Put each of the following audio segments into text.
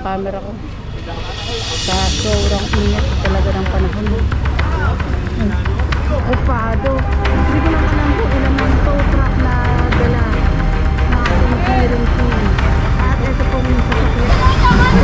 camera ko. Sa sobrang init talaga ng panahon. Upado. Hindi ko lang alam kung ilan ang tow truck na dala ng ating clearing team. At ito pong sasakyan.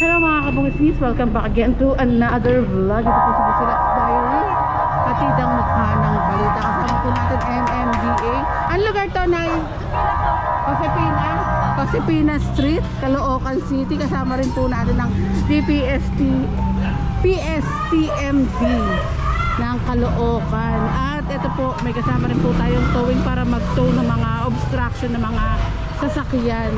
Hello mga kabungisnis, welcome back again to another vlog. Ito po si Busilak's Diary. Hatidang mukha ng balita. Kasama po natin MMDA. Ang lugar to na Josepina Street, Caloocan City. Kasama rin po natin ng PSTMD ng Caloocan. At ito po, may kasama rin po tayong towing para mag-tow ng mga obstruction ng mga sasakyan.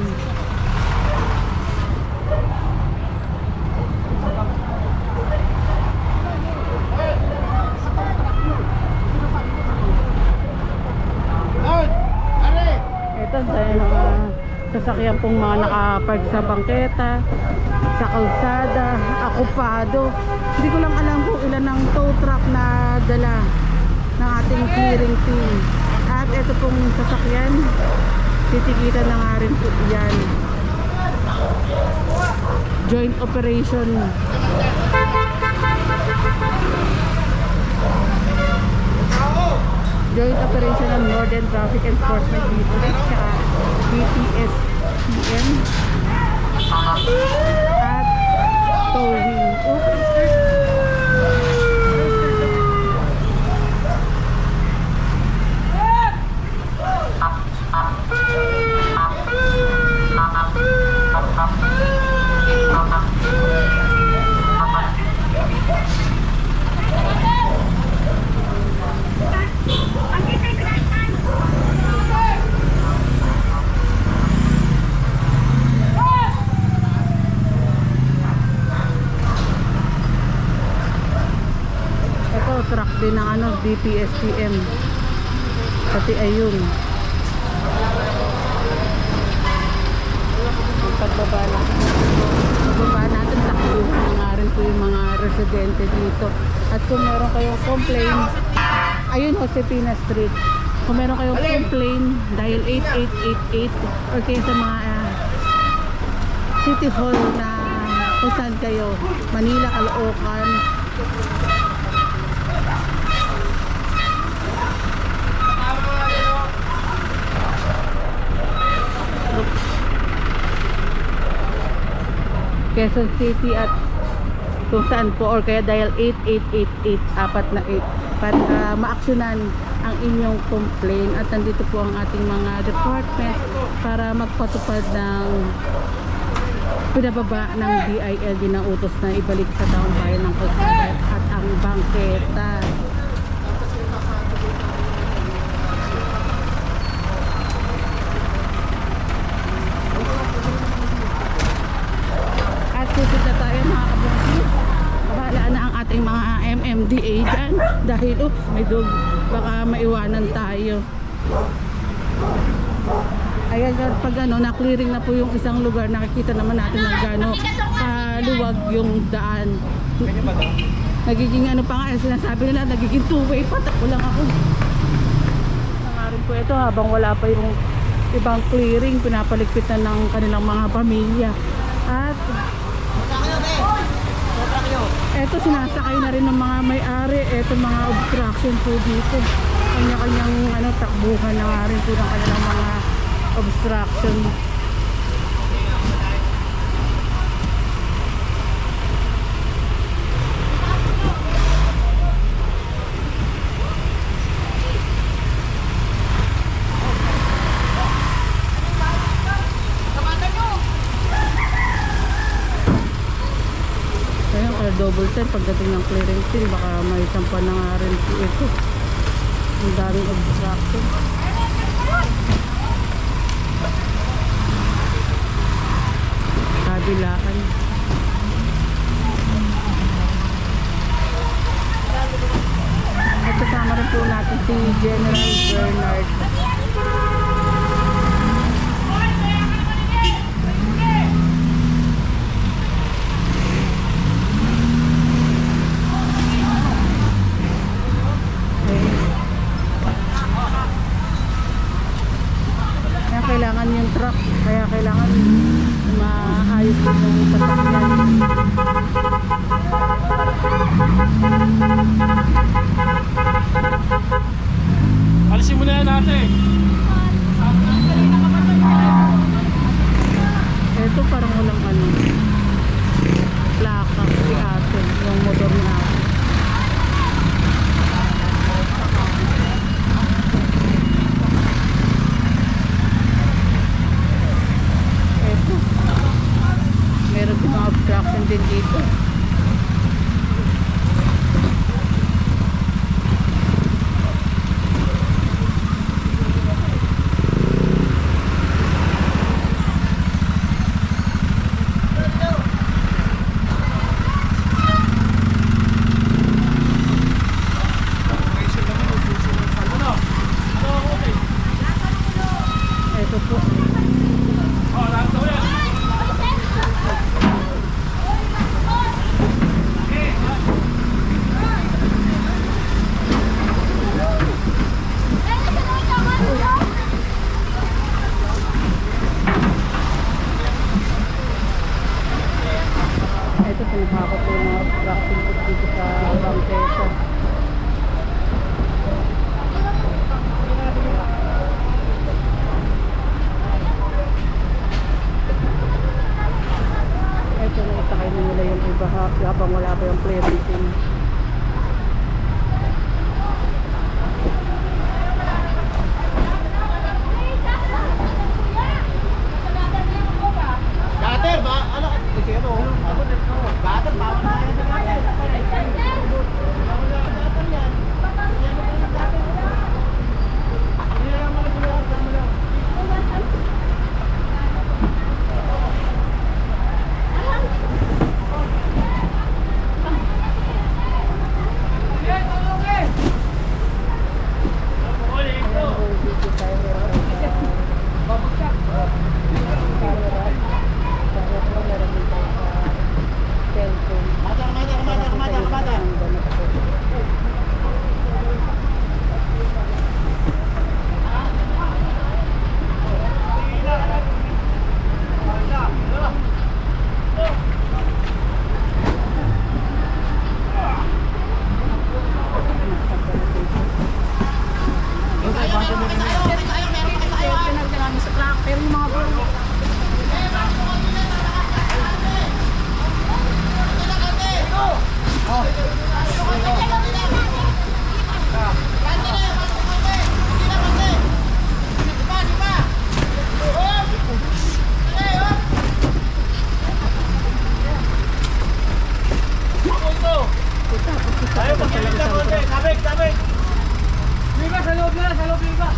Ito dahil mga sasakyan pong mga nakapark sa bangketa, sa kalsada, akupado. Hindi ko lang alam kung ilan ang tow truck na dala ng ating clearing team. At ito pong sasakyan, titikitan na nga rin po yan. Joint operation. Joint operation ng Northern Traffic Enforcement dito sa BPSTM at towing. Truck din ng BPSTM pati ayun pagbaba natin takbuhan nga rin po yung mga residente dito. At kung meron kayong complaint, ayun Josepina Street, kung meron kayong complaint dahil 8888 or kayo sa mga City Hall na kung saan kayo, Manila, Caloocan, Quezon City at kung saan po, or kaya dial 8888 apat na 8 para maaksyonan ang inyong complaint. At nandito po ang ating mga department para magpatupad ng pinababa ng DILG na utos na ibalik sa taong bayan ng kalsada at ang bangketa. Susunod na tayo mga kabukis. Bahala na ang ating mga MMDA dyan dahil may dog, baka maiwanan tayo. Ayan, pag na-clearing na po yung isang lugar, nakikita naman natin na gano'n kaluwag yung daan. Nagiging pa nga, sinasabi nila, nagiging two-way pa. Tako lang ako. Nangarin po ito habang wala pa yung ibang clearing, pinapaligpit na ng kanilang mga pamilya. At eto, sinasakay na rin ng mga may-ari. Eto, mga obstruction po dito. Kanya-kanyang takbuhan na nga rin po ng kanilang mga obstruction. Double time pagdating ng clearance team, baka may sampa na nga rin ito. Ang daming obstruction. Kabilaan. At kasama rin po natin si General Bernard. mismo ng sasakyan. Alisin mo na yan ate. Ito parang walang ano, plaka si ate, yung motor ni ate. Ito, meron din mga obstruction din dito. Ito po. Oh, lahat daw yan. Ito pinapako po yung mga obstruction po dito sa bangkesa. Ito na itakay na nila yung iba habang wala pa yung clearancing. Gater ba? Ano? Kasi ano? Gater ba? Pero yung mga Ayaw pagkilig na konti. Sabik, sabik. Liga sa loob na, sa loob liga.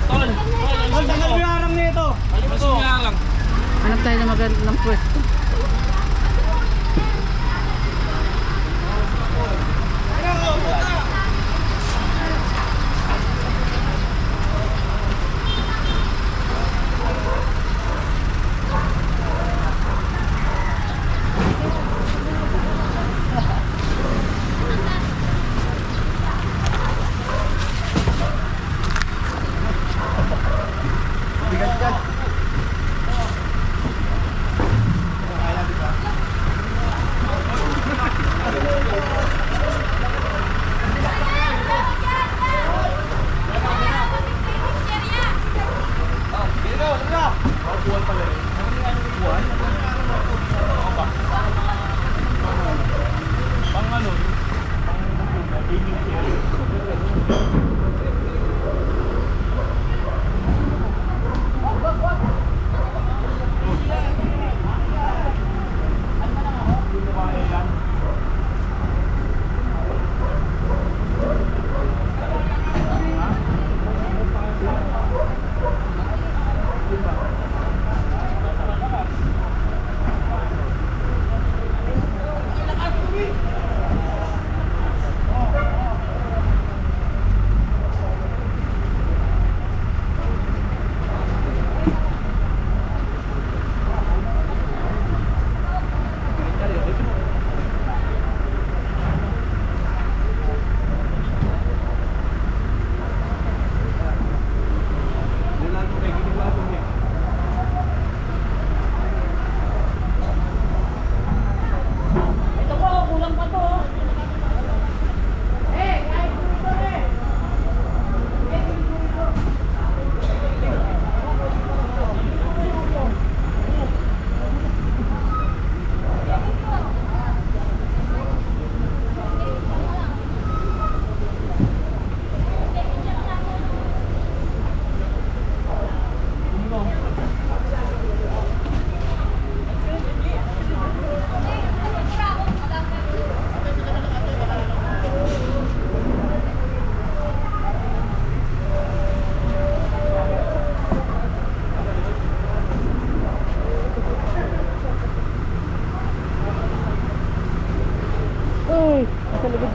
Tol. Tol, tagal mo yung harang nito. Alisin mo yan lang. hanap tayo ng magandang pwesto.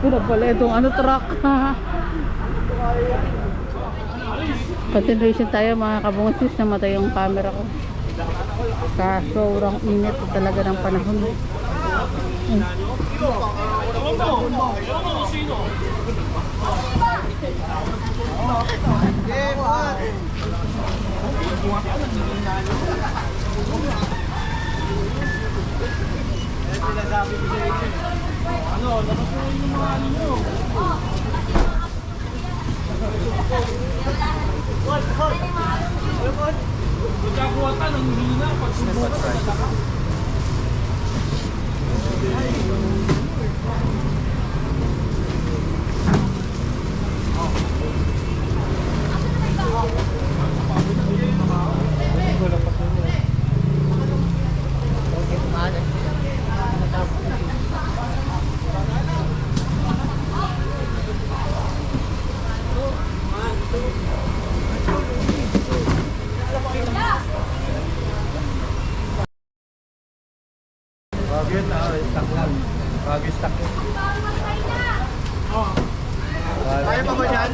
Puro pala itong ano truck. Continuation tayo mga kabungsis. Namatay yung camera ko. Sobrang init talaga ng panahon. Magkakuwatan ang hina pag subukan. Bago yun, stock lang. Bago stock yun. Kaya pa ba yan?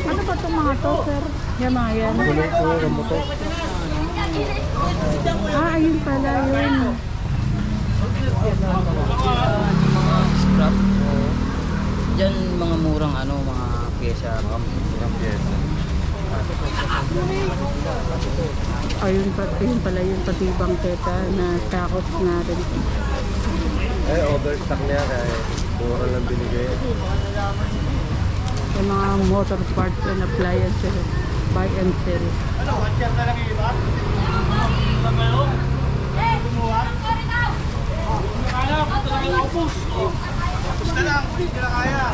Ano ba itong mga to, sir? Yan mga yan. Kulay ko, rambuto. Ayun pala yun. Mga scrap. Diyan mga murang ano, mga pyesa. Ang pyesa. Ayun pala yung patibang teta na takot natin. Overstock na yan. Mura lang binigay. Yung mga motor parts and appliances. Buy and sell. Ano, watcher na lang yung iba? Kaya, punta lang yung upos. Tapos na lang, hindi na kaya.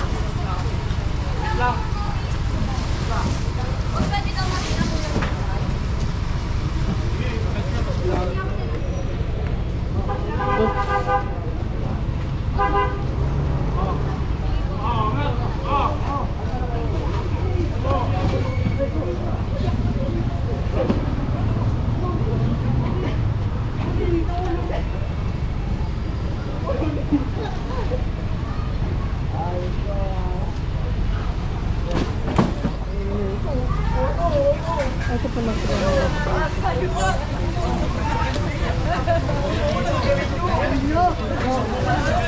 Ito pala sila.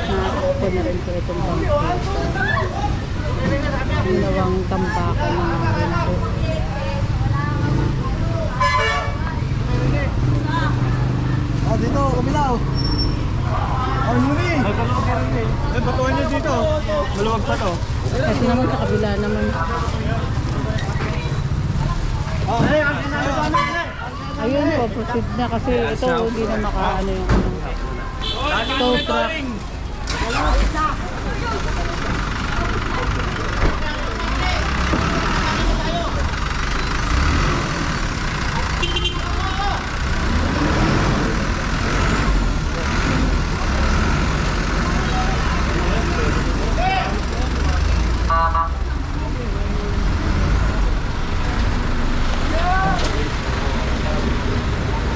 Nakakita na rin ko itong bangko. Ginawang tampakan ng bangko. Dito, kabilaw. Muni! Batuan nyo dito. Maluwag pa to. Kasi naman sa kabila naman. Ayun po, proceed na kasi ito hindi na makaano yung tow truck.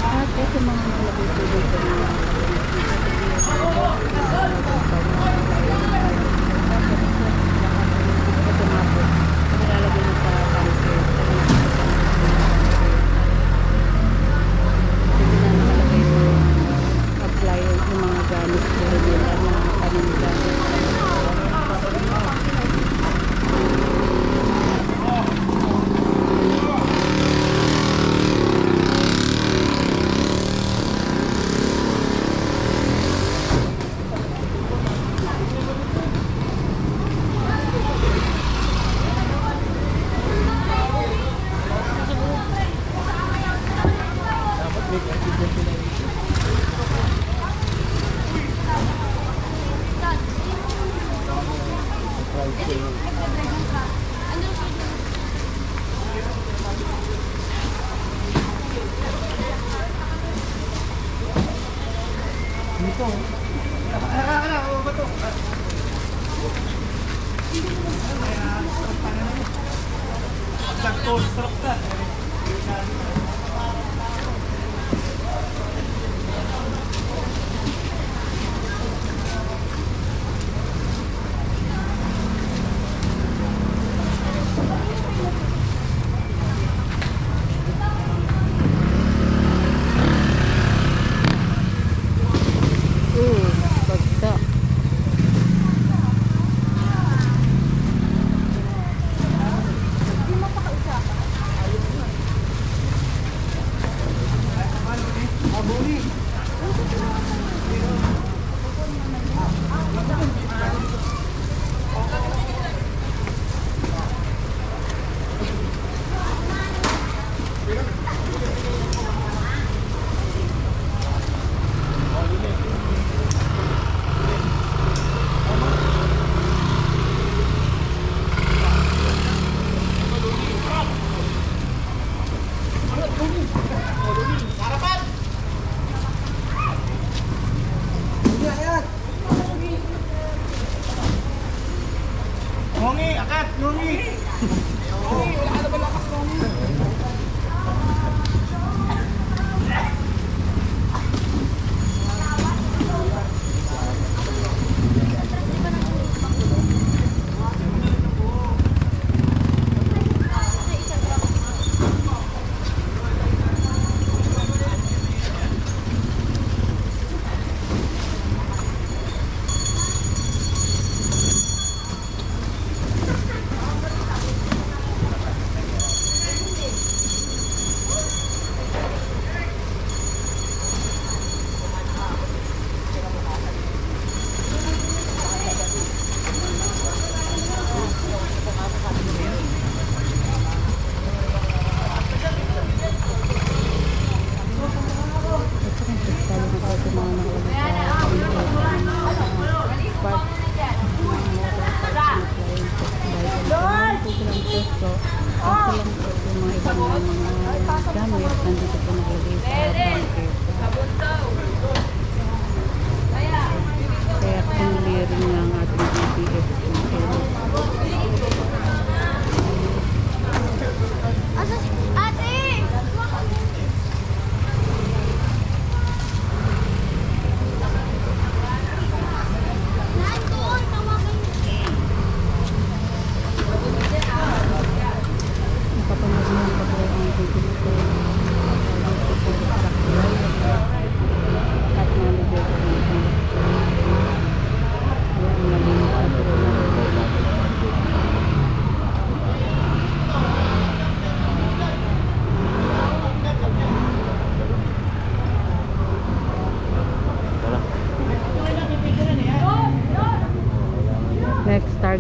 At ito mga nalagay po dito na ito nga po. Nilalagay na sa pangkit. Hindi na nakalagay yung appliance yung mga gamit po nila na paninda.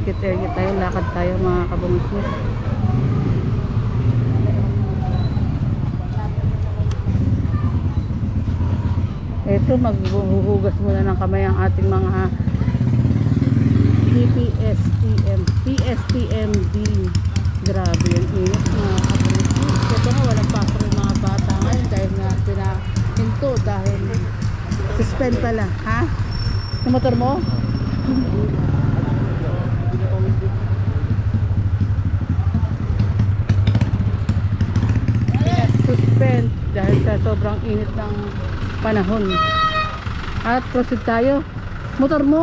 market area tayo. Lakad tayo mga kabungisnis. Ito, maghuhugas muna ng kamay ang ating mga PSTMD. Grabe yung init mga kabungisnis. Ito nga, walang pasok yung mga bata ngayon dahil nga pinahinto dahil suspend pala. Ha? Yung motor mo? Suspend dahil sa sobrang init ng panahon. At proceed tayo. Motor mo?